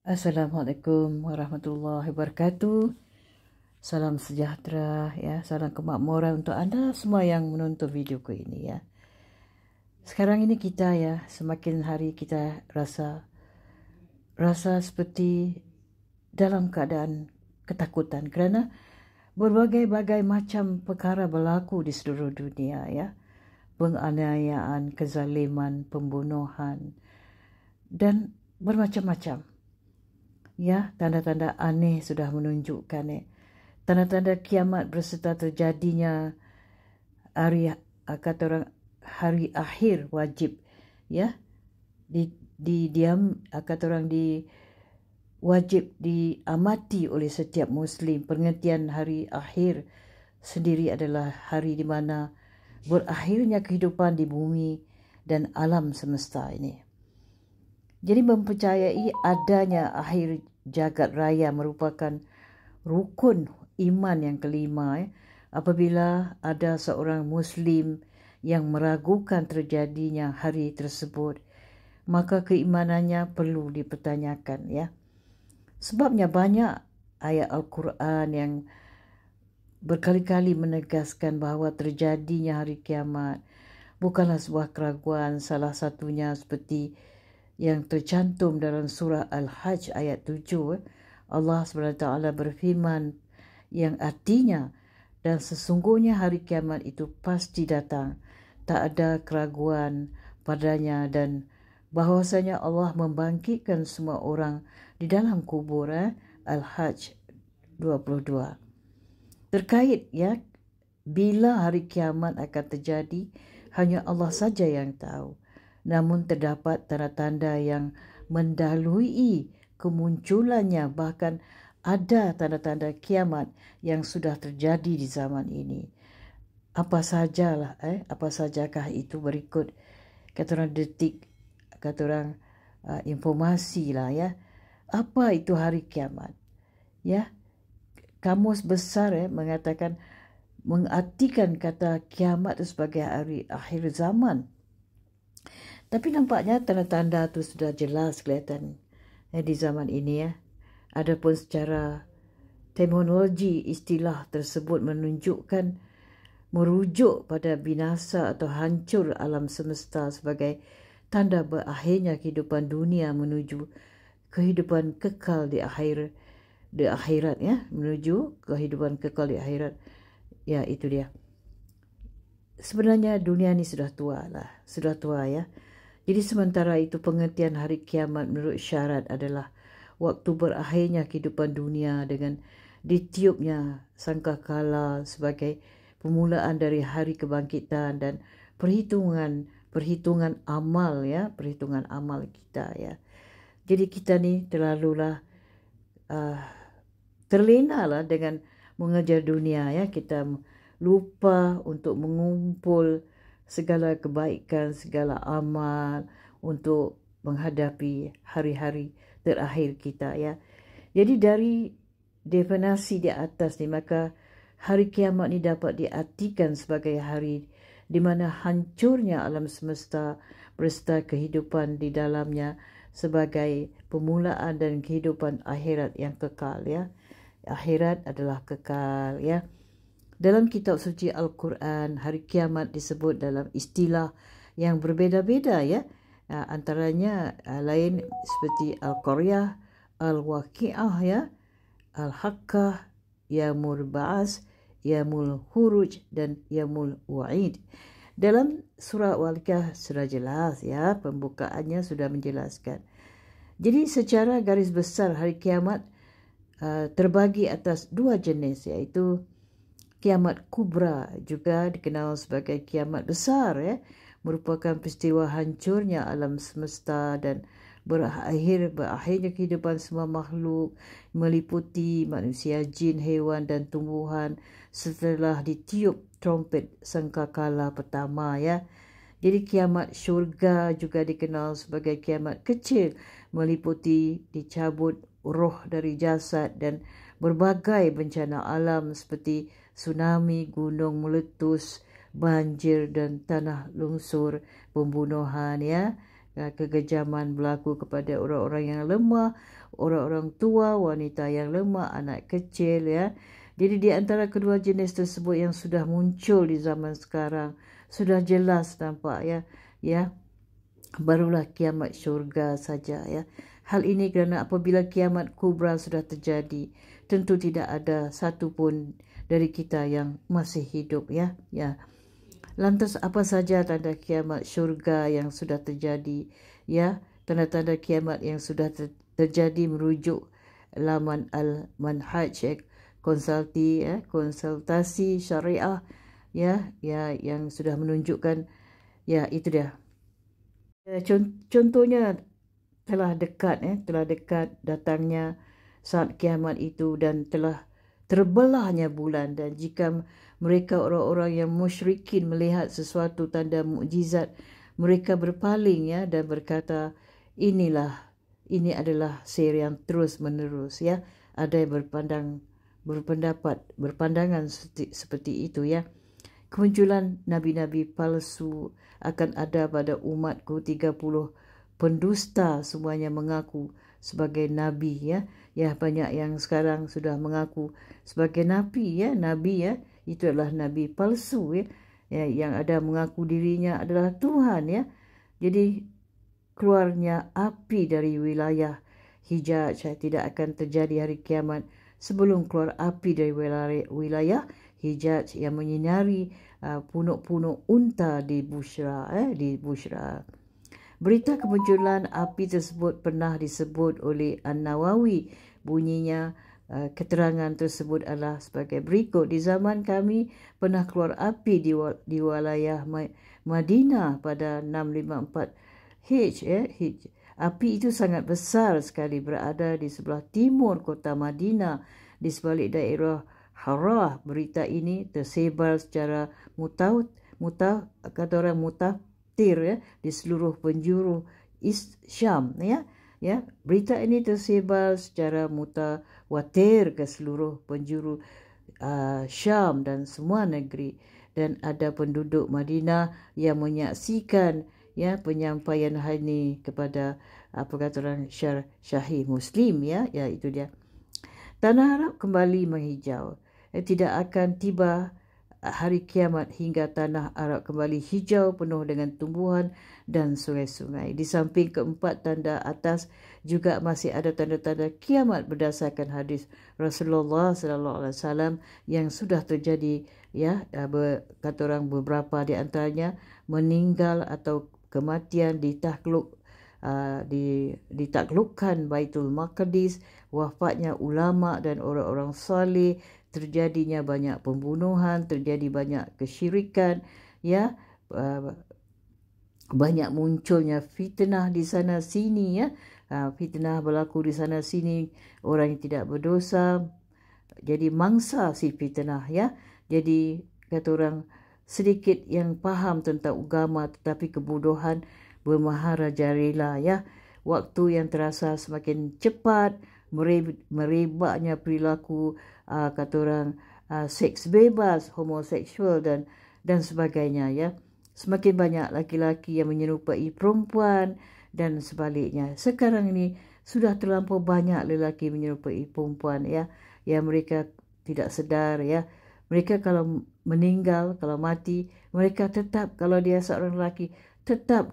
Assalamualaikum warahmatullahi wabarakatuh. Salam sejahtera ya, salam kemakmuran untuk anda semua yang menonton videoku ini ya. Sekarang ini kita ya, semakin hari kita rasa seperti dalam keadaan ketakutan kerana berbagai-bagai macam perkara berlaku di seluruh dunia ya. Penganiayaan, kezaliman, pembunuhan dan bermacam-macam. Ya, tanda-tanda aneh sudah menunjukkan tanda-tanda kiamat berserta terjadinya hari kata orang hari akhir wajib ya diam kata orang wajib diamati oleh setiap muslim. Pengertian hari akhir sendiri adalah hari di mana berakhirnya kehidupan di bumi dan alam semesta ini. Jadi mempercayai adanya akhir jagat raya merupakan rukun iman yang kelima. Apabila ada seorang Muslim yang meragukan terjadinya hari tersebut, maka keimanannya perlu dipertanyakan ya. Sebabnya banyak ayat Al-Quran yang berkali-kali menegaskan bahawa terjadinya hari kiamat bukanlah sebuah keraguan. Salah satunya seperti yang tercantum dalam surah Al-Hajj ayat 7. Allah SWT berfirman yang artinya, dan sesungguhnya hari kiamat itu pasti datang, tak ada keraguan padanya, dan bahwasanya Allah membangkitkan semua orang di dalam kubur. Al-Hajj 22. Terkait ya bila hari kiamat akan terjadi, hanya Allah saja yang tahu. Namun terdapat tanda-tanda yang mendahului kemunculannya, bahkan ada tanda-tanda kiamat yang sudah terjadi di zaman ini. Apa sajakah itu berikut kata orang detik, kata orang informasi lah ya. Apa itu hari kiamat? Ya, Kamus Besar mengatakan, mengartikan kata kiamat itu sebagai hari akhir zaman. Tapi nampaknya tanda-tanda itu sudah jelas kelihatan di zaman ini ya. Adapun secara terminologi istilah tersebut merujuk pada binasa atau hancur alam semesta sebagai tanda berakhirnya kehidupan dunia menuju kehidupan kekal di akhirat ya, menuju kehidupan kekal di akhirat. Ya, itu dia. Sebenarnya dunia ini sudah tua ya. Jadi sementara itu pengertian hari kiamat menurut syarat adalah waktu berakhirnya kehidupan dunia dengan ditiupnya sangkakala sebagai permulaan dari hari kebangkitan dan perhitungan amal ya, perhitungan amal kita ya. Jadi kita ni terlalulah terlena lah dengan mengejar dunia ya. Kita lupa untuk mengumpul segala kebaikan, segala amal untuk menghadapi hari-hari terakhir kita ya. Jadi dari definisi di atas ni, maka hari kiamat ni dapat diartikan sebagai hari di mana hancurnya alam semesta berserta kehidupan di dalamnya sebagai permulaan dan kehidupan akhirat yang kekal ya. Akhirat adalah kekal ya. Dalam kitab suci Al-Quran, hari kiamat disebut dalam istilah yang berbeza-beza ya. Antaranya lain seperti Al-Qaryah, Al-Waqi'ah ya, Al-Haqqah, Yaumul Ba'as, Yaumul Huruj dan Yaumul Wa'id. Dalam surah Al-Waqi'ah sudah jelas ya, pembukaannya sudah menjelaskan. Jadi secara garis besar hari kiamat terbagi atas dua jenis, iaitu kiamat kubra, juga dikenal sebagai kiamat besar ya, merupakan peristiwa hancurnya alam semesta dan berakhirnya kehidupan semua makhluk meliputi manusia, jin, hewan dan tumbuhan setelah ditiup trompet sangkakala pertama ya. Jadi kiamat syurga juga dikenal sebagai kiamat kecil, meliputi dicabut roh dari jasad dan berbagai bencana alam seperti tsunami, gunung meletus, banjir dan tanah longsor, pembunuhan ya, kekejaman berlaku kepada orang-orang yang lemah, orang-orang tua, wanita yang lemah, anak kecil ya. Jadi di antara kedua jenis tersebut yang sudah muncul di zaman sekarang, sudah jelas nampak ya. Ya. Barulah kiamat syurga saja ya. Hal ini kerana apabila kiamat kubra sudah terjadi, tentu tidak ada satu pun dari kita yang masih hidup ya. Ya. Lantas apa saja tanda kiamat syurga yang sudah terjadi? Ya, tanda-tanda kiamat yang sudah terjadi merujuk laman Al-Manhaj konsultasi syariah ya yang sudah menunjukkan ya itu dia. Contohnya telah dekat datangnya saat kiamat itu dan telah terbelahnya bulan, dan jika mereka orang-orang yang musyrikin melihat sesuatu tanda mukjizat, mereka berpaling ya dan berkata, ini adalah sihir yang terus menerus ya. Ada yang berpandangan seperti itu ya. Kemunculan nabi-nabi palsu akan ada pada umatku. 30 pendusta semuanya mengaku sebagai nabi ya. Ya, banyak yang sekarang sudah mengaku sebagai nabi ya. Nabi ya, itu adalah nabi palsu ya. Ya, yang ada mengaku dirinya adalah Tuhan ya. Jadi keluarnya api dari wilayah Hijaz tidak akan terjadi hari kiamat sebelum keluar api dari wilayah Hijaz yang menyinari punuk-punuk unta di Busra. Berita kemunculan api tersebut pernah disebut oleh An-Nawawi. Bunyinya keterangan tersebut adalah sebagai berikut. Di zaman kami pernah keluar api di wilayah Madinah pada 654 Hijr. Api itu sangat besar sekali, berada di sebelah timur kota Madinah, di sebalik daerah Harrah. Berita ini tersebar secara mutawatir ya, di seluruh penjuru Syam ya. Ya, berita ini tersebar secara mutawatir ke seluruh penjuru Syam dan semua negeri, dan ada penduduk Madinah yang menyaksikan ya penyampaian hal ini kepada perkataan Sahih Muslim ya itu dia. Tanah Arab kembali menghijau. Tidak akan tiba hari kiamat hingga tanah Arab kembali hijau penuh dengan tumbuhan dan sungai-sungai. Di samping keempat tanda atas juga masih ada tanda-tanda kiamat berdasarkan hadis Rasulullah sallallahu alaihi wasallam yang sudah terjadi ya. Kata orang beberapa di antaranya meninggal atau kematian ditaklukkan Baitul Maqdis, wafatnya ulama dan orang-orang saleh, terjadinya banyak pembunuhan, terjadi banyak kesyirikan ya, banyak munculnya fitnah di sana sini ya. Fitnah berlaku di sana sini, orang yang tidak berdosa jadi mangsa si fitnah ya. Jadi kata orang, sedikit yang faham tentang agama tetapi kebodohan bermaharajalela ya. Waktu yang terasa semakin cepat, merebaknya perilaku kata orang seks bebas, homoseksual dan sebagainya ya. Semakin banyak laki-laki yang menyerupai perempuan dan sebaliknya. Sekarang ini sudah terlampau banyak lelaki menyerupai perempuan ya. Ya, mereka tidak sedar ya. Mereka kalau meninggal, kalau mati, mereka tetap, kalau dia seorang lelaki, tetap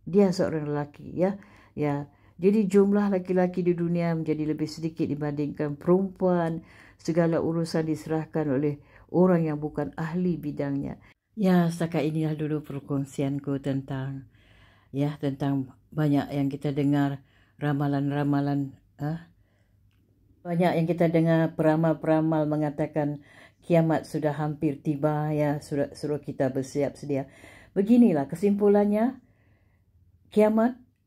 dia seorang lelaki ya. Ya. Jadi jumlah laki-laki di dunia menjadi lebih sedikit dibandingkan perempuan. Segala urusan diserahkan oleh orang yang bukan ahli bidangnya. Ya, setakat inilah dulu perkongsianku tentang banyak yang kita dengar ramalan-ramalan. Banyak yang kita dengar peramal-peramal mengatakan kiamat sudah hampir tiba ya, suruh kita bersiap sedia. Beginilah kesimpulannya,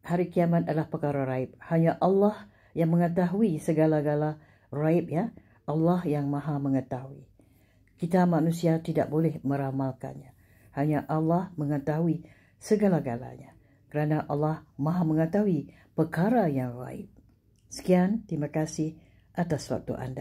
hari kiamat adalah perkara raib. Hanya Allah yang mengetahui segala-gala raib ya. Allah yang maha mengetahui. Kita manusia tidak boleh meramalkannya. Hanya Allah mengetahui segala-galanya. Kerana Allah maha mengetahui perkara yang raib. Sekian, terima kasih atas waktu anda.